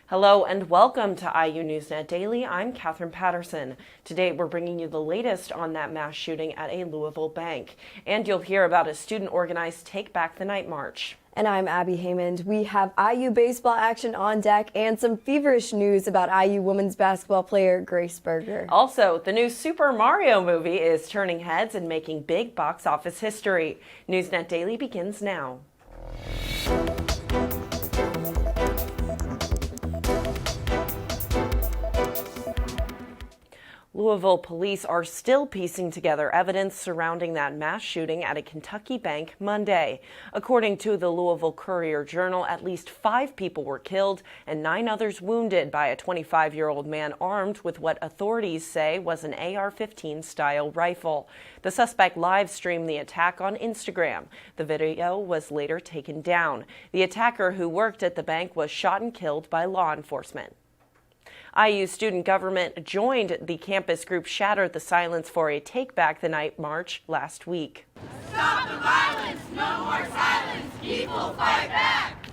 Hello and welcome to IU NewsNet Daily. I'm Catherine Patterson. Today we're bringing you the latest on that mass shooting at a Louisville bank. And you'll hear about a student-organized Take Back the Night march. And I'm Abby Haymond. We have IU baseball action on deck and some feverish news about IU women's basketball player Grace Berger. Also, the new Super Mario movie is turning heads and making big box office history. NewsNet Daily begins now. Louisville police are still piecing together evidence surrounding that mass shooting at a Kentucky bank Monday. According to the Louisville Courier-Journal, at least 5 people were killed and 9 others wounded by a 25-year-old man armed with what authorities say was an AR-15 style rifle. The suspect live-streamed the attack on Instagram. The video was later taken down. The attacker, who worked at the bank, was shot and killed by law enforcement. IU student government joined the campus group Shattered the Silence for a Take Back the Night march last week. Stop the violence, no more silence, people fight back!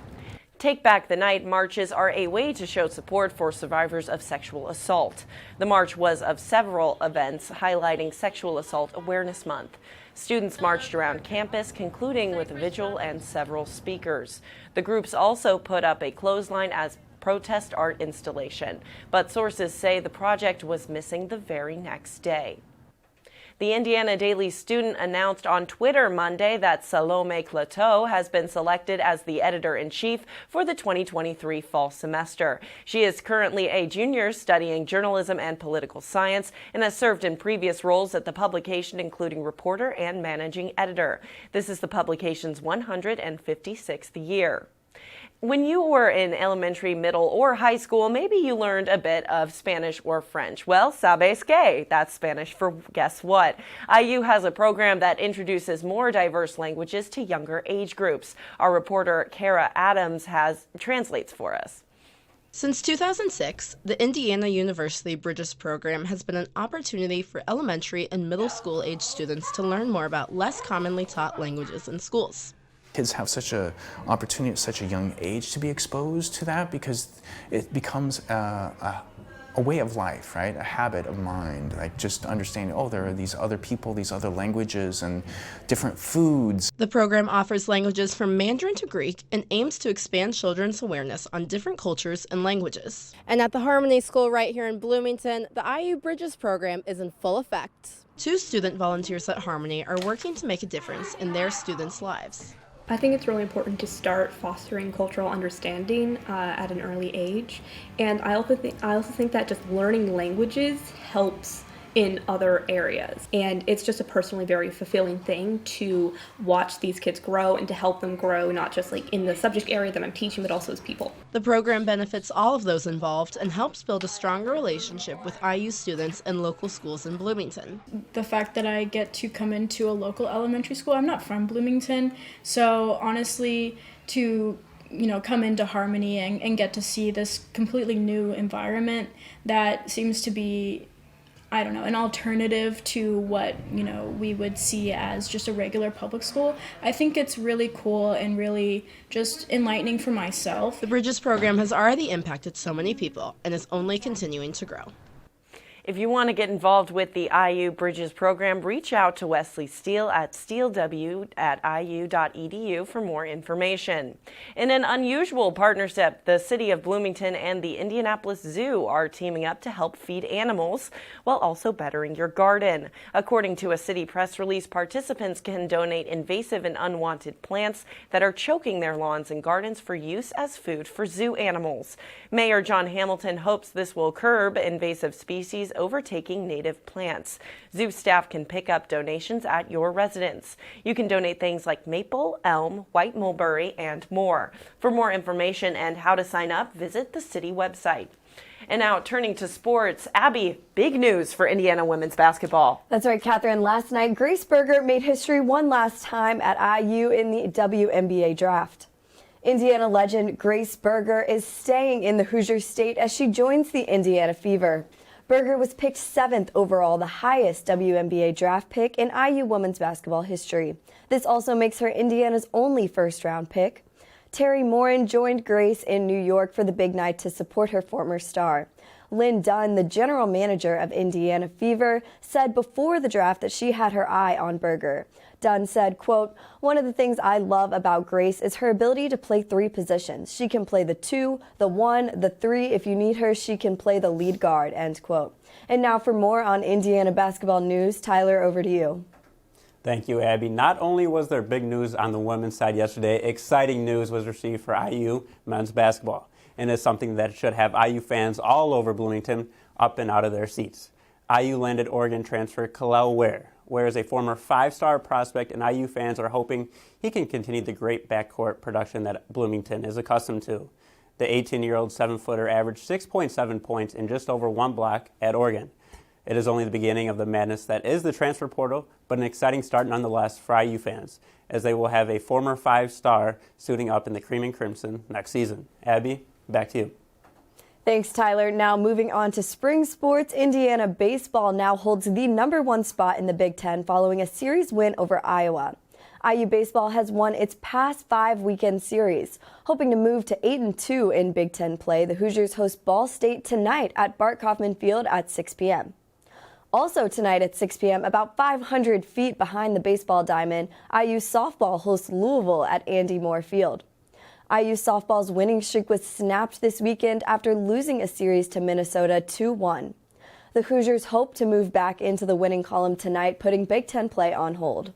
Take Back the Night marches are a way to show support for survivors of sexual assault. The march was of several events highlighting Sexual Assault Awareness Month. Students marched around campus, concluding with a vigil and several speakers. The groups also put up a clothesline as protest art installation, but sources say the project was missing the very next day. The Indiana Daily student announced on Twitter Monday that Salome Cloteau has been selected as the editor-in-chief for the 2023 fall semester. She is currently a junior studying journalism and political science and has served in previous roles at the publication, including reporter and managing editor. This is the publication's 156th year. When you were in elementary, middle, or high school, maybe you learned a bit of Spanish or French. Well, sabes que? That's Spanish for guess what? IU has a program that introduces more diverse languages to younger age groups. Our reporter, Kara Adams, translates for us. Since 2006, the Indiana University Bridges program has been an opportunity for elementary and middle school age students to learn more about less commonly taught languages in schools. Kids have such an opportunity at such a young age to be exposed to that because it becomes a way of life, right? A habit of mind, like just understanding, oh, there are these other people, these other languages and different foods. The program offers languages from Mandarin to Greek and aims to expand children's awareness on different cultures and languages. And at the Harmony School right here in Bloomington, the IU Bridges program is in full effect. 2 student volunteers at Harmony are working to make a difference in their students' lives. I think it's really important to start fostering cultural understanding at an early age, and I also think that just learning languages helps in other areas, and it's just a personally very fulfilling thing to watch these kids grow and to help them grow not just like in the subject area that I'm teaching, but also as people. The program benefits all of those involved and helps build a stronger relationship with IU students and local schools in Bloomington. The fact that I get to come into a local elementary school, I'm not from Bloomington, so honestly to come into Harmony and get to see this completely new environment that seems to be an alternative to what, we would see as just a regular public school. I think it's really cool and really just enlightening for myself. The Bridges program has already impacted so many people and is only continuing to grow. If you want to get involved with the IU Bridges program, reach out to Wesley Steele at steelew@iu.edu for more information. In an unusual partnership, the City of Bloomington and the Indianapolis Zoo are teaming up to help feed animals while also bettering your garden. According to a city press release, participants can donate invasive and unwanted plants that are choking their lawns and gardens for use as food for zoo animals. Mayor John Hamilton hopes this will curb invasive species overtaking native plants. Zoo staff can pick up donations at your residence. You can donate things like maple, elm, white mulberry, and more. For more information and how to sign up, visit the city website. And now turning to sports, Abby, big news for Indiana women's basketball. That's right, Catherine. Last night, Grace Berger made history one last time at IU in the WNBA draft. Indiana legend Grace Berger is staying in the Hoosier State as she joins the Indiana Fever. Berger was picked 7th overall, the highest WNBA draft pick in IU women's basketball history. This also makes her Indiana's only first-round pick. Terry Morin joined Grace in New York for the big night to support her former star. Lynn Dunn, the general manager of Indiana Fever, said before the draft that she had her eye on Berger. Dunn said, quote, "One of the things I love about Grace is her ability to play 3 positions. She can play the 2, the 1, the 3. If you need her, she can play the lead guard," end quote. And now for more on Indiana basketball news, Tyler, over to you. Thank you, Abby. Not only was there big news on the women's side yesterday, exciting news was received for IU men's basketball. And it's something that should have IU fans all over Bloomington up and out of their seats. IU landed Oregon transfer Kalel Ware. Ware is a former 5-star prospect, and IU fans are hoping he can continue the great backcourt production that Bloomington is accustomed to. The 18-year-old 7-footer averaged 6.7 points in just over 1 block at Oregon. It is only the beginning of the madness that is the transfer portal, but an exciting start nonetheless for IU fans, as they will have a former 5-star suiting up in the Cream and Crimson next season. Abby, back to you. Thanks, Tyler. Now moving on to spring sports, Indiana baseball now holds the #1 spot in the Big Ten following a series win over Iowa. IU baseball has won its past 5 weekend series. Hoping to move to 8-2 in Big Ten play, the Hoosiers host Ball State tonight at Bart Kaufman Field at 6 p.m. Also tonight at 6 p.m., about 500 feet behind the baseball diamond, IU softball hosts Louisville at Andy Moore Field. IU softball's winning streak was snapped this weekend after losing a series to Minnesota 2-1. The Hoosiers hope to move back into the winning column tonight, putting Big Ten play on hold.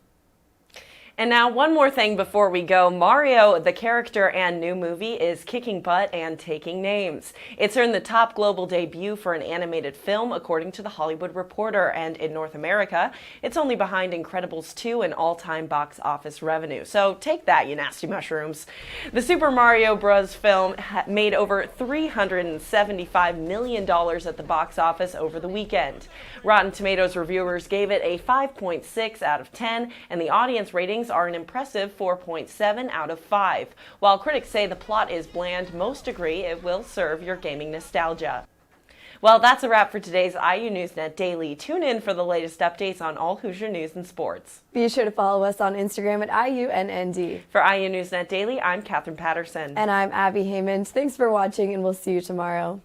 And now one more thing before we go. Mario, the character and new movie, is kicking butt and taking names. It's earned the top global debut for an animated film, according to The Hollywood Reporter. And in North America, it's only behind Incredibles 2 in all-time box office revenue. So take that, you nasty mushrooms. The Super Mario Bros. Film made over $375 million at the box office over the weekend. Rotten Tomatoes reviewers gave it a 5.6 out of 10, and the audience ratings are an impressive 4.7 out of 5. While critics say the plot is bland, most agree it will serve your gaming nostalgia. Well, that's a wrap for today's IU NewsNet Daily. Tune in for the latest updates on all Hoosier news and sports. Be sure to follow us on Instagram at IUNND. For IU NewsNet Daily, I'm Katherine Patterson. And I'm Abby Haymond. Thanks for watching, and we'll see you tomorrow.